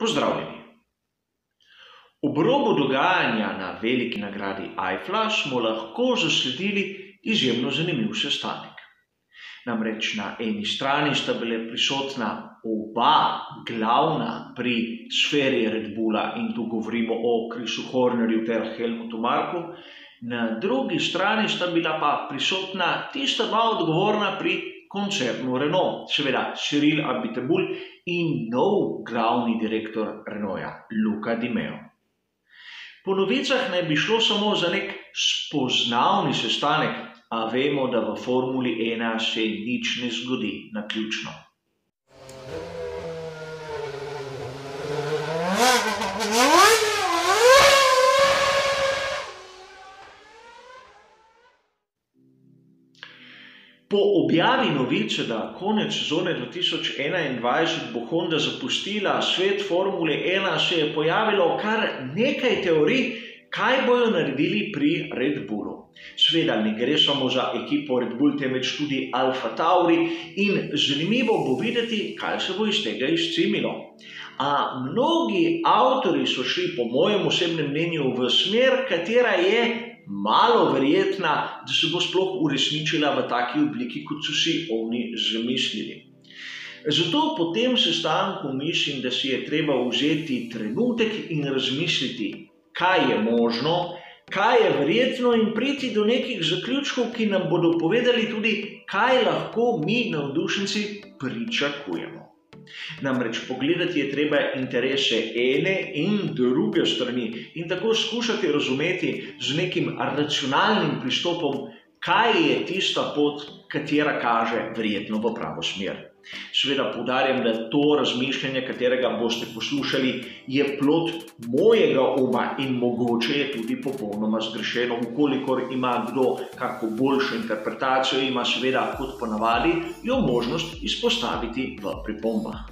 Pozdravljeni! Ob robu dogajanja na veliki nagradi Eiffla smo lahko zasledili izjemno zanimiv sestanek. Namreč na eni strani sta bile prisotna oba glavna pri sferi Red Bulla, in tu govorimo o Chrisu Hornerju ter Helmutu Marku, na drugi strani sta bila pa prisotna tista dva odgovorna pri koncernu Renault, seveda Cyril Abiteboul in nov glavni direktor Renaulta, Luca Di Meo. Po novicah naj bi šlo samo za nek spoznavni sestanek, a vemo, da v Formuli 1 se nič ne zgodi naključno. Po objavi novice, da konec sezone 2021 bo Honda zapustila svet Formule 1, se je pojavilo kar nekaj teorij, kaj bojo naredili pri Red Bullu. Sveda ne gre samo za ekipo Red Bull, temveč tudi Alfa Tauri, in zanimivo bo videti, kaj se bo iz tega izcimilo. A mnogi avtorji so šli, po mojem osebnem mnenju, v smer, katera je malo verjetna, da se bo sploh uresničila v taki obliki, kot so si oni zamislili. Zato po tem sestanku mislim, da si je treba vzeti trenutek in razmisliti, kaj je možno, kaj je verjetno, in priti do nekih zaključkov, ki nam bodo povedali tudi, kaj lahko mi navdušenci pričakujemo. Namreč pogledati je treba interese ene in druge strani in tako skušati razumeti z nekim racionalnim pristopom, kaj je tista pot, katera kaže verjetno v pravo smer. Seveda poudarjam, da to razmišljanje, katerega boste poslušali, je plod mojega uma in mogoče je tudi popolnoma zgrešeno. Vkolikor ima kdo kako boljšo interpretacijo, ima seveda kot ponavadi jo možnost izpostaviti v pripombah.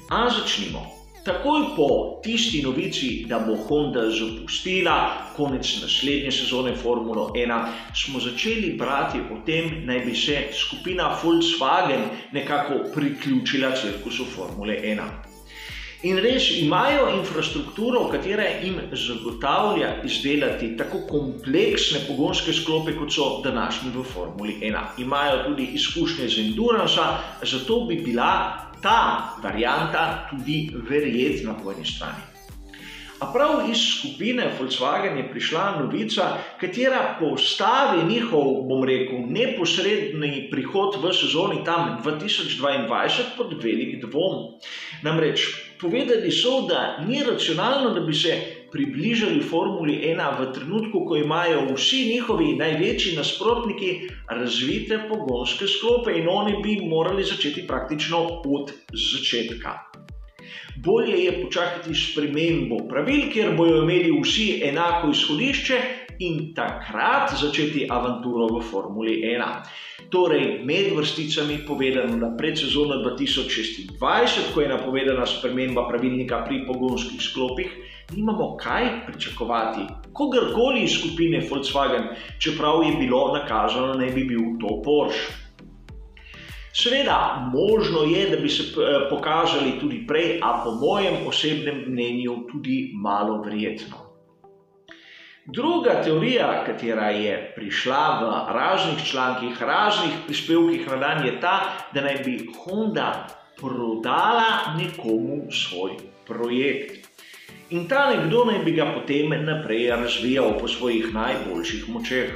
A začnimo. Takoj po tisti novici, da bo Honda zapustila konec naslednje sezone Formulo 1, smo začeli brati o tem, naj bi se skupina Volkswagen nekako priključila cirkusu Formule 1. In res imajo infrastrukturo, katera jim zagotavlja izdelati tako kompleksne pogonske sklope, kot so današnji v Formuli 1. Imajo tudi izkušnje z Enduransa, zato bi bila ta varianta tudi verjetna po eni strani. A prav iz skupine Volkswagen je prišla novica, katera postavi njihov, bom rekel, neposredni prihod v sezoni tam 2022 pod velik dvom. Namreč povedali so, da ni racionalno, da bi se približali Formuli 1 v trenutku, ko imajo vsi njihovi največji nasprotniki razvite pogonske sklope in oni bi morali začeti praktično od začetka. Bolje je počakati spremembo pravil, kjer bojo imeli vsi enako izhodišče in takrat začeti avanturo v Formuli 1. Torej, med vrsticami povedano, da pred sezono 2026, ko je napovedana sprememba pravilnika pri pogonskih sklopih, nimamo kaj pričakovati kogarkoli iz skupine Volkswagen, čeprav je bilo nakazano, naj bi bil to Porsche. Seveda, možno je, da bi se pokazali tudi prej, a po mojem osebnem mnenju tudi malo verjetno. Druga teorija, katera je prišla v raznih člankih, raznih prispevkih na dan, je ta, da naj bi Honda prodala nekomu svoj projekt. In ta nekdo naj bi ga potem naprej razvijal po svojih najboljših močeh.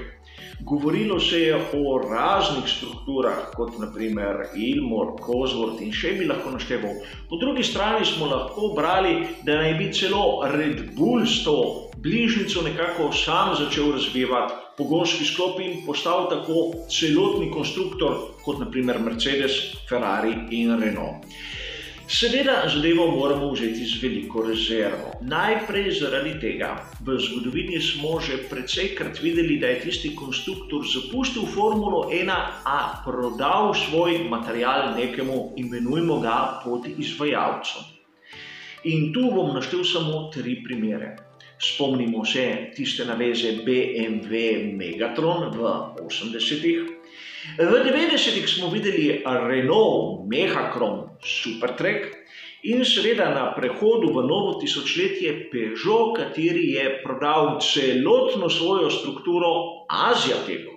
Govorilo se je o raznih strukturah, kot naprimer Ilmor, Cosworth in še bi lahko našteval. Po drugi strani smo lahko brali, da naj bi celo Red Bull s to bližnjico nekako sam začel razvijati pogonski sklop in postal tako celotni konstruktor, kot naprimer Mercedes, Ferrari in Renault. Seveda zadevo moramo vzeti z veliko rezervo. Najprej zaradi tega. V zgodovini smo že precejkrat videli, da je tisti konstruktor zapustil Formulo 1, a prodal svoj material nekemu, imenujmo ga podizvajalcu. In tu bom naštel samo 3 primere. Spomnimo se tiste naveze BMW Megatron v 80-ih. V 90-ih smo videli Renault Mehachron Supertrack In seveda na prehodu v novo tisočletje Peugeot, kateri je prodal celotno svojo strukturo Asiateku.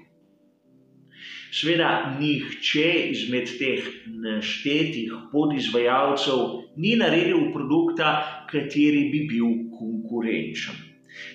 Seveda nihče izmed teh naštetih podizvajalcev ni naredil produkta, kateri bi bil konkurenčen.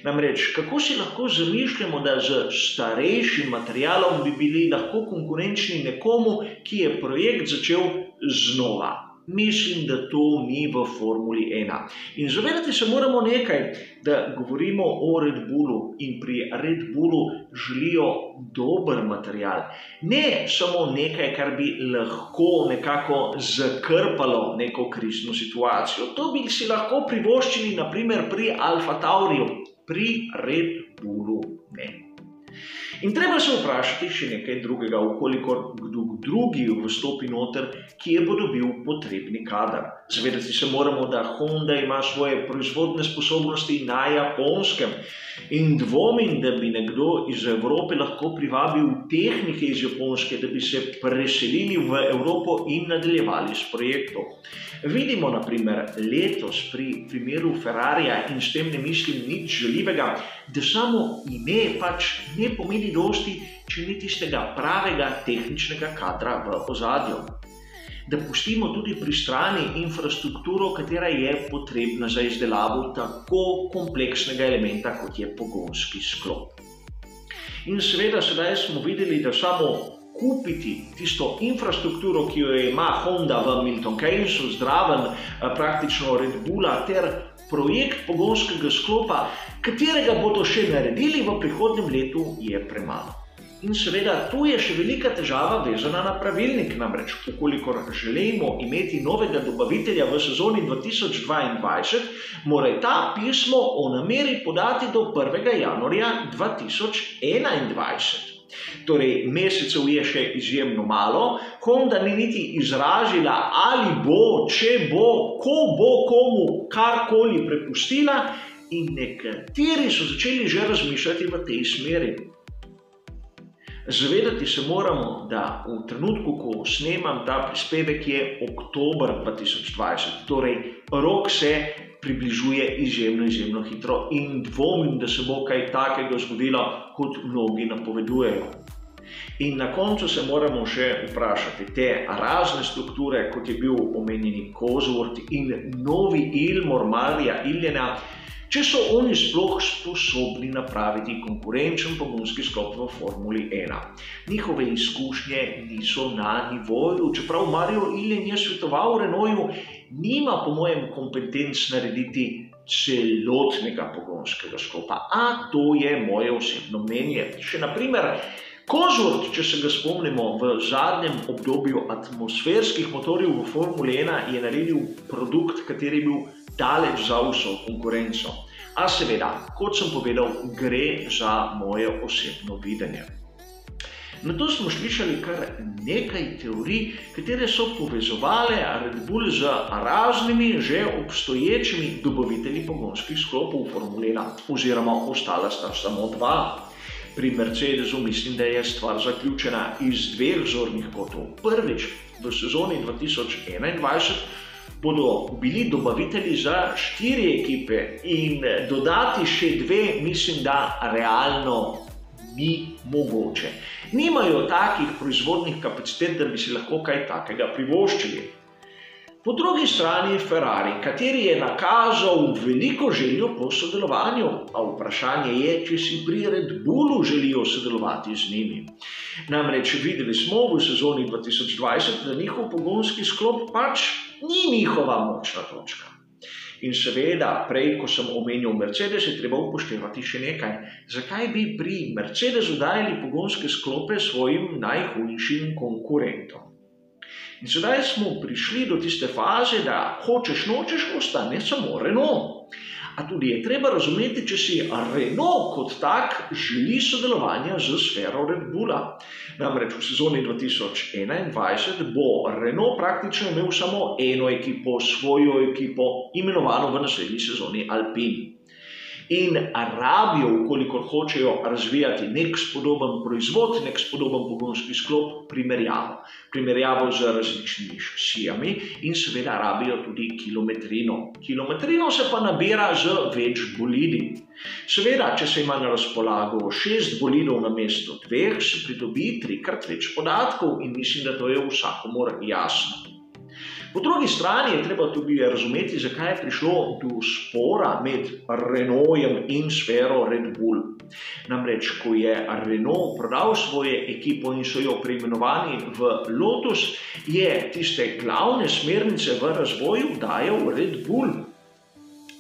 Namreč, kako si lahko zamišljamo, da z starejšim materialom bi bili lahko konkurenčni nekomu, ki je projekt začel znova? Mislim, da to ni v Formuli 1. In zavedati se moramo nekaj, da govorimo o Red Bullu in pri Red Bullu želijo dober material. Ne samo nekaj, kar bi lahko nekako zakrpalo neko krizno situacijo. To bi si lahko privoščili naprimer pri Alfa Tauriju, pri Red Bullu ne. In treba se vprašati še nekaj drugega, ukolikor kdo drugi vstopi noter, kje bo dobil potrebni kader. Zavedati se moramo, da Honda ima svoje proizvodne sposobnosti na Japonskem in dvomim, da bi nekdo iz Evrope lahko privabil tehnike iz Japonske, da bi se preselili v Evropo in nadaljevali s projektom. Vidimo na primer letos pri primeru Ferrarija, in s tem ne mislim nič žaljivega, da samo ime pač ne pomeni dosti, če ni tistega pravega tehničnega kadra v ozadju. Da pustimo tudi pri strani infrastrukturo, katera je potrebna za izdelavo tako kompleksnega elementa, kot je pogonski sklop. In seveda sedaj smo videli, da samo kupiti tisto infrastrukturo, ki jo ima Honda v Milton Keynesu, zdraven praktično Red Bulla, ter projekt pogonskega sklopa, katerega bodo še naredili v prihodnjem letu, je premalo. In seveda, tu je še velika težava vezana na pravilnik, namreč, ukolikor želimo imeti novega dobavitelja v sezoni 2022, mora ta pismo o nameri podati do 1. januarja 2021. Torej, mesecev je še izjemno malo, Honda ni niti izrazila, ali bo, če bo, ko bo komu karkoli prepustila, in nekateri so začeli že razmišljati v tej smeri. Zavedati se moramo, da v trenutku, ko snemam ta prispevek, je oktober 2020, torej rok se približuje izjemno hitro in dvomim, da se bo kaj takega zgodilo, kot mnogi napovedujejo. In na koncu se moramo še vprašati, te razne strukture, kot je bil omenjeni Cosworth in novi Ilmor Marija Iljena, če so oni sploh sposobni napraviti konkurenčen pogonski sklop v Formuli 1. Njihove izkušnje niso na nivoju, čeprav Mario Iljen je svetoval Renaultu, nima po mojem kompetenc narediti celotnega pogonskega sklopa, a to je moje osebno mnenje. Še naprimer, Cosworth, če se ga spomnimo, v zadnjem obdobju atmosferskih motorjev v Formuli 1 je naredil produkt, kateri je bil daleč za vso konkurenco. A seveda, kot sem povedal, gre za moje osebno videnje. Na to smo slišali kar nekaj teorij, katere so povezovale Red Bull z raznimi že obstoječimi dobavitelji pogonskih sklopov v Formuli 1, oziroma ostala sta samo dva. Pri Mercedesu mislim, da je stvar zaključena iz dveh zornih kotov. Prvič, v sezoni 2021 bodo bili dobavitelji za 4 ekipe in dodati še 2, mislim, da realno ni mogoče. Nimajo takih proizvodnih kapacitet, da bi si lahko kaj takega privoščili. Po drugi strani Ferrari, kateri je nakazal veliko željo po sodelovanju, a vprašanje je, če si pri Red Bullu želijo sodelovati z njimi. Namreč videli smo v sezoni 2020, da njihov pogonski sklop pač ni njihova močna točka. In seveda, prej, ko sem omenil Mercedes, je treba upoštevati še nekaj. Zakaj bi pri Mercedesu dajali pogonske sklope svojim najhujšim konkurentom? In sedaj smo prišli do tiste faze, da hočeš nočeš, ostane samo Renault. A tudi je treba razumeti, če si Renault kot tak želi sodelovanja z sfero Red Bulla. Namreč v sezoni 2021 bo Renault praktično imel samo eno ekipo, svojo ekipo, imenovano v naslednji sezoni Alpine. in rabijo, kolikor hočejo razvijati nek spodoben proizvod, nek spodoben pogonski sklop, primerjavo z različnimi šasijami in seveda rabijo tudi kilometrino. Kilometrino se pa nabira z več bolidi. Seveda, če se ima na razpolago 6 bolidov namesto 2, se pridobi 3-krat več podatkov in mislim, da to je vsakomur jasno. Po drugi strani je treba tudi razumeti, zakaj je prišlo do spora med Renaultom in sfero Red Bull. Namreč, ko je Renault prodal svojo ekipo in so jo preimenovali v Lotus, je tiste glavne smernice v razvoju dajal Red Bull.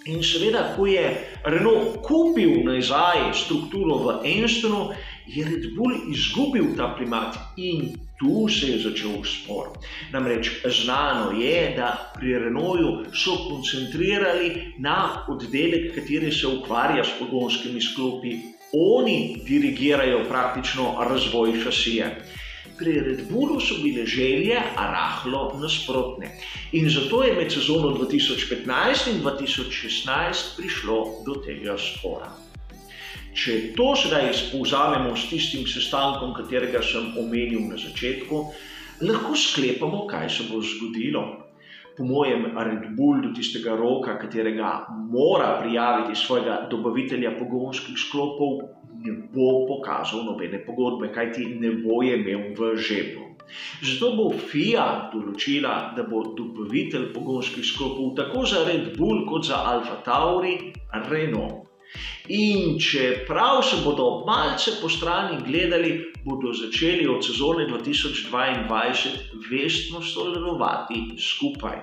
In seveda, ko je Renault kupil nazaj strukturo v Enstonu, je Red Bull izgubil ta primat in tu se je začel spor. Namreč znano je, da pri Renaultu so koncentrirali na oddelek, kateri se ukvarja s pogonskimi sklopi. Oni dirigirajo praktično razvoj šasije. Pri Red Bullu so bile želje rahlo nasprotne. In zato je med sezono 2015 in 2016 prišlo do tega spora. Če to sedaj povzamemo s tistim sestankom, katerega sem omenil na začetku, lahko sklepamo, kaj se bo zgodilo. Po mojem Red Bull do tistega roka, katerega mora prijaviti svojega dobavitelja pogonskih sklopov, ne bo pokazal nobene pogodbe, kajti ne bo je imel v žepu. Zato bo FIA določila, da bo dobavitelj pogonskih sklopov tako za Red Bull kot za Alfa Tauri Renault. In čeprav se bodo malce po strani gledali, bodo začeli od sezone 2022 vestno sodelovati skupaj.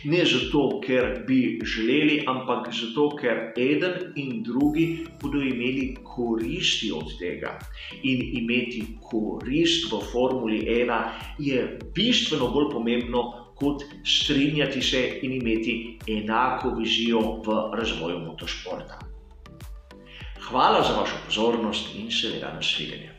Ne zato, ker bi želeli, ampak zato, ker eden in drugi bodo imeli koristi od tega. In imeti korist v Formuli 1 je bistveno bolj pomembno, kot strinjati se in imeti enako vizijo v razvoju motošporta. Hvala za vašo pozornost in seveda nasvidenje.